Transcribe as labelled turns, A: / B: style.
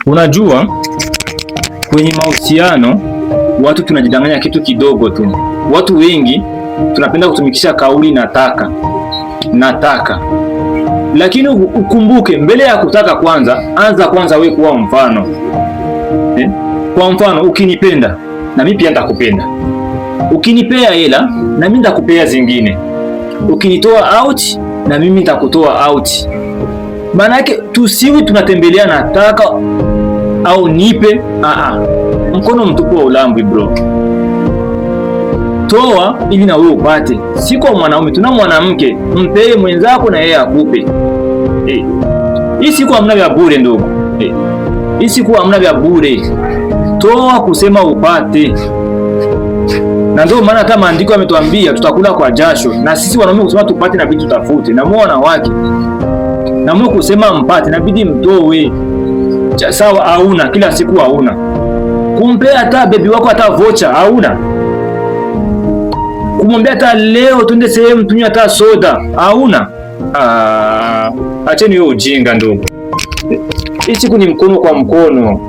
A: Unajua, kwenye mahusiano watu tunajidanganya kitu kidogo tu. Watu wengi tunapenda kutumikisha kauli nataka, lakini ukumbuke, mbele ya kutaka kwanza, anza kwanza wewe kuwa mfano. Kwa mfano, ukinipenda na mimi pia nitakupenda. Ukinipea hela na mimi nitakupea zingine. Ukinitoa out na mimi nitakutoa out. Maana yake tusiwi tunatembelea nataka au nipe. Mkono mtupu wa ulambwi bro. Toa ili na wewe upate. Si kwa mwanaume, tuna mwanamke, mpee mwenzako na yeye akupe. Hii siku hamna vya bure ndugu. Hii siku hamna vya bure. Toa kusema upate. Na ndio maana hata maandiko yametuambia tutakula kwa jasho. Na sisi wanaume kusema tupate na bidi tutafute. Na mwa wanawake, na mwa kusema mpate na bidi mtoe. Sawa, hauna kila siku, hauna kumpea hata bebi wako hata vocha, hauna kumwambia hata leo twende sehemu tunywe hata soda, hauna. Acheni hiyo ujinga ndugu. Hii siku ni mkono kwa mkono.